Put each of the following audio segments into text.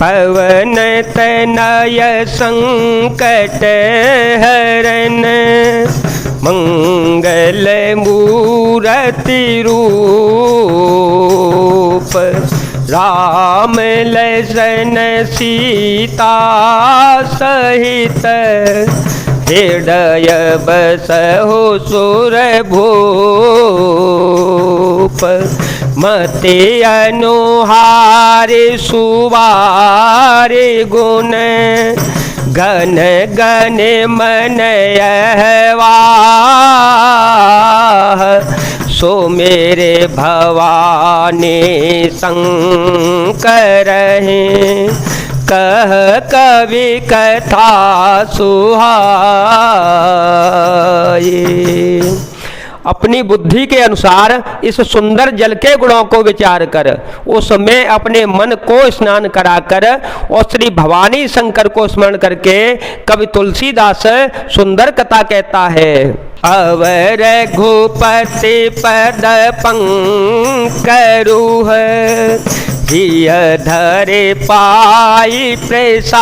पवन तनय संकट हरन, मंगल मूर्ति रूप। राम लक्ष्मण सीता सहित, हृदय बसहु सुरभूप। मति अनुहारि सुवारि गुण, गण गण मन यहवाह। सो मेरे भवानी शंकर हैं, कह कवि कथा सुहाए। अपनी बुद्धि के अनुसार इस सुंदर जल के गुणों को विचार कर उसमें अपने मन को स्नान कराकर और श्री भवानी शंकर को स्मरण करके कवि तुलसीदास सुंदर कथा कहता है। अवर घुपति पद पंकरुह, हिय धरे पाई प्रसाद।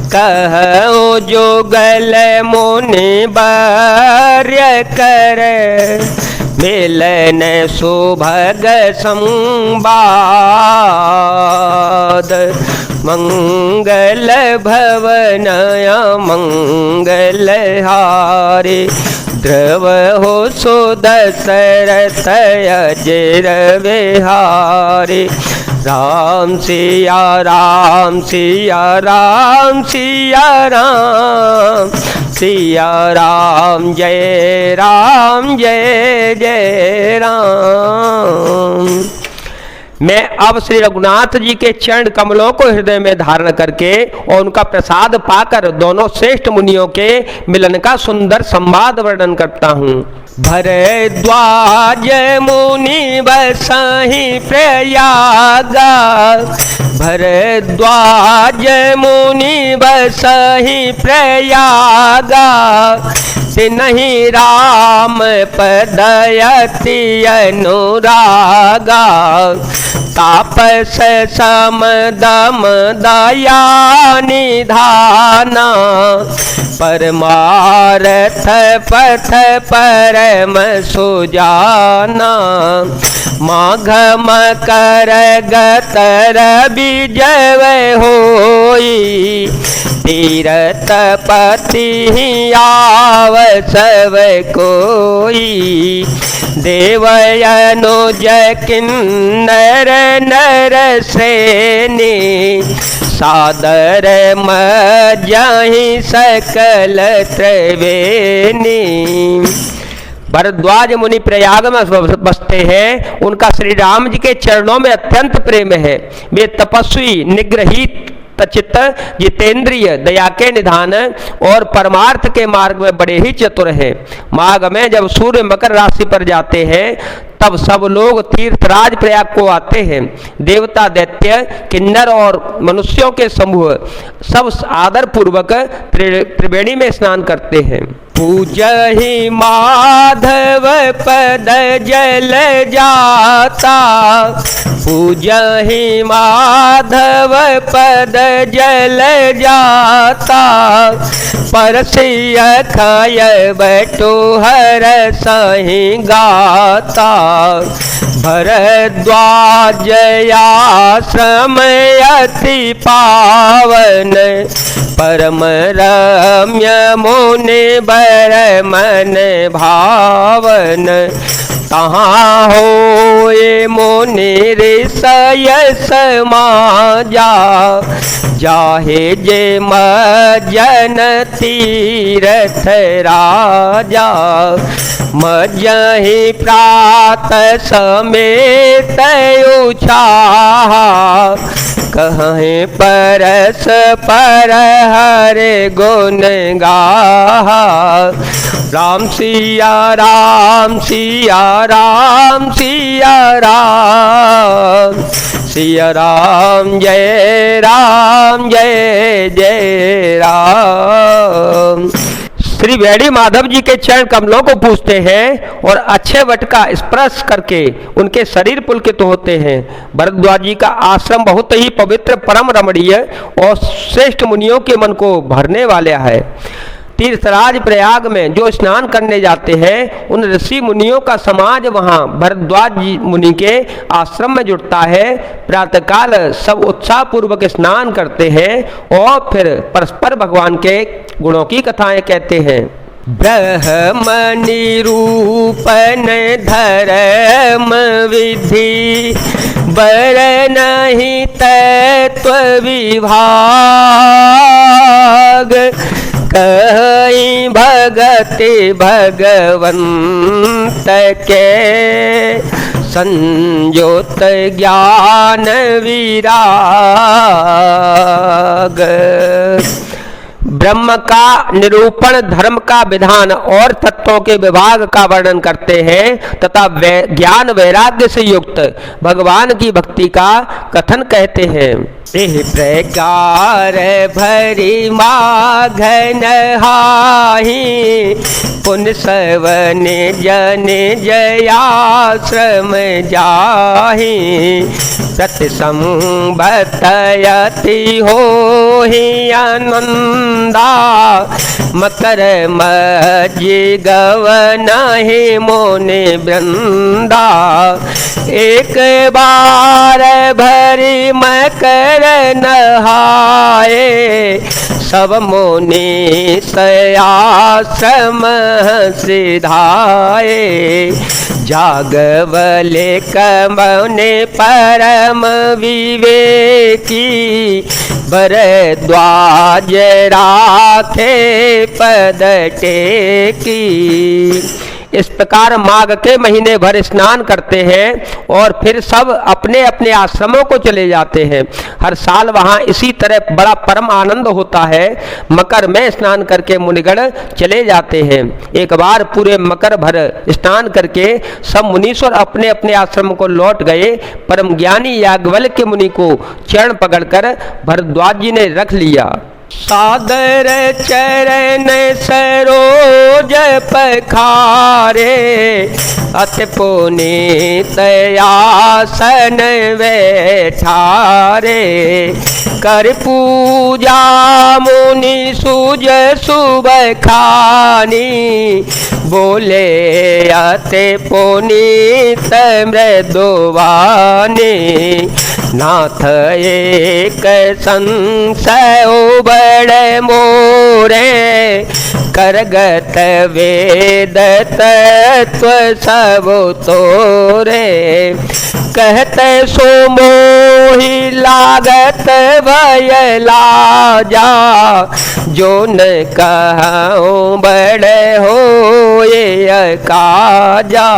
कहो जोगल मुनि वर्य कर, मिलन सुभग संवाद। मंगल भवनय मंगल हारे, ध्रुव हो सो दशरथ अजर विहारे। राम सिया राम सिया राम सिया राम, सिया राम जय जय राम। मैं अब श्री रघुनाथ जी के चरण कमलों को हृदय में धारण करके और उनका प्रसाद पाकर दोनों श्रेष्ठ मुनियों के मिलन का सुंदर संवाद वर्णन करता हूँ। भरद्वाज मुनि बसहि प्रयागा, भरद्वाज मुनि बसहि प्रयागा। तिन्हि राम पदयति अनुरागा, तापस सम दम दया निधाना। परमारथ पथ परम सुजाना, माघ मकर गतर विजय होई। तीरथ पति आव सब कोई, देवयनुज किन्नर नर श्रेणी। सादर मजहि सकल त्रिवेणी। भरद्वाज मुनि प्रयाग में बसते हैं, उनका श्री राम जी के चरणों में अत्यंत प्रेम है। वे तपस्वी, निग्रहित चित्त, जितेंद्रिय, दया के निधान और परमार्थ के मार्ग में बड़े ही चतुर हैं। माघ में जब सूर्य मकर राशि पर जाते हैं तब सब लोग तीर्थराज प्रयाग को आते हैं। देवता, दैत्य, किन्नर और मनुष्यों के समूह सब आदर पूर्वक त्रिवेणी में स्नान करते हैं। पूजहि माधव पद जल जाता, पूजहि माधव पद जल जाता। परसिय खय बटो हर सहि गाता। भरद्वाज आश्रम अति पावन, परम रम्य मुनि बर मन भावन। तहाँ होए मुनि ऋषय समाजा, जाहे जे मज्जन तीरथ राजा। मज्जहि प्रात समेत उछाहा, कहें परस पर हरे गुण गाहा। राम सिया राम सिया राम सिया राम, सिया राम जय जय राम। श्री वेणी माधव जी के चरण कमलों को पूजते हैं और अच्छे वट का स्पर्श करके उनके शरीर पुलकित होते हैं। भरद्वाज जी का आश्रम बहुत ही पवित्र, परम रमणीय और श्रेष्ठ मुनियों के मन को भरने वाला है। तीर्थराज प्रयाग में जो स्नान करने जाते हैं उन ऋषि मुनियों का समाज वहाँ भरद्वाज जी मुनि के आश्रम में जुटता है। प्रातःकाल सब उत्साह पूर्वक स्नान करते हैं और फिर परस्पर भगवान के गुणों की कथाएं कहते हैं। ब्रह्म निरूपण धर्म विधि बर नहीं तत्व विभाग कहीं भगति भगवंत के संयोत ज्ञान विराग। ब्रह्म का निरूपण, धर्म का विधान और तत्वों के विभाग का वर्णन करते हैं तथा ज्ञान वैराग्य से युक्त भगवान की भक्ति का कथन कहते हैं। प्रकार भरी माघन हाहि पुन सवन जन जयाश्रम जाहि सत्संबतयति होहि आनंदा मकर मज्जि गवनहि मुनि वृंदा एक बार भरी मकर नहाए सब मुनि सयाश्रम सिधाए जागवले कमने परम विवेकी भरद्वाज राखे पद टेकी। इस प्रकार माघ के महीने भर स्नान करते हैं और फिर सब अपने अपने आश्रमों को चले जाते हैं। हर साल वहाँ इसी तरह बड़ा परम आनंद होता है। मकर में स्नान करके मुनिगण चले जाते हैं। एक बार पूरे मकर भर स्नान करके सब मुनीश्वर अपने अपने आश्रम को लौट गए। परम ज्ञानी याज्ञवल्क्य मुनि को चरण पकड़कर भरद्वाज जी ने रख लिया। सादर चरण सरोज पखारे अति पुनीत आसन बैठारे कर पूजा मुनि सूज सुब खानी बोले अति पुनीत मृदुवानी नाथ एक संशय बड़े मोरे करगत वेद तत्व सब तोरे कहते सो मोहि लागत भय लाजा जो न कहूँ बड़े हो ये काजा।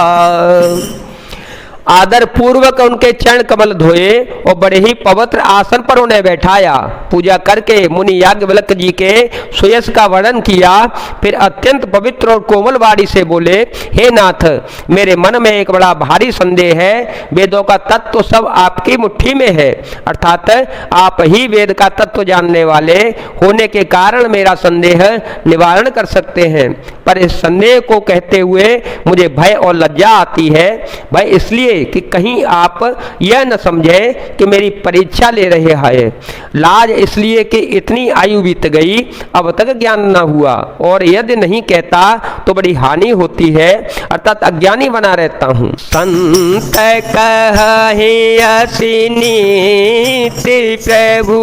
आदर पूर्वक उनके चरण कमल धोए और बड़े ही पवित्र आसन पर उन्हें बैठाया। पूजा करके मुनि याज्ञवल्क्य जी के सुयश का वर्णन किया। फिर अत्यंत पवित्र और कोमल वाणी से बोले, हे नाथ, मेरे मन में एक बड़ा भारी संदेह है। वेदों का तत्व तो सब आपकी मुट्ठी में है, अर्थात आप ही वेद का तत्व जानने वाले होने के कारण मेरा संदेह निवारण कर सकते हैं। पर इस संदेह को कहते हुए मुझे भय और लज्जा आती है। भय इसलिए कि कहीं आप यह न समझे कि मेरी परीक्षा ले रहे हैं। लाज इसलिए कि इतनी आयु बीत गई, अब तक ज्ञान न हुआ, और यदि नहीं कहता तो बड़ी हानि होती है, अर्थात अज्ञानी बना रहता हूँ। संत कहे असिनीति प्रभु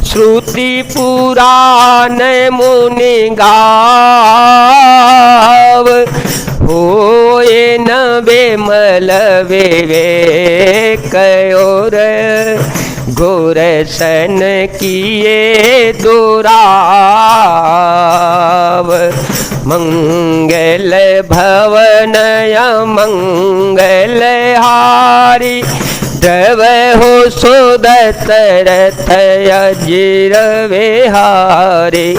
श्रुति पुराण मुनि गाव होए न बेमल विवेक और घोर सन किए दुराव मंगल भवन मंगल हारी द्रव हो सुदत रथ अजिर विहारी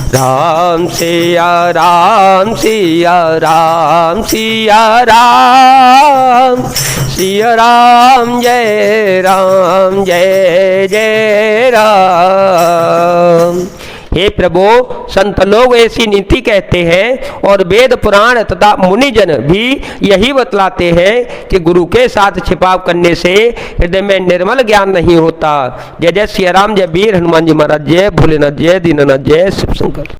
राम सिया राम सिया राम सिया राम सिया राम जय जय राम। हे प्रभु, संत लोग ऐसी नीति कहते हैं और वेद पुराण तथा मुनिजन भी यही बतलाते हैं कि गुरु के साथ छिपाव करने से हृदय में निर्मल ज्ञान नहीं होता। जय जय सिया राम, जय वीर हनुमान जी महाराज, जय भोलेनाथ, जय दीनानाथ, जय शिव शंकर।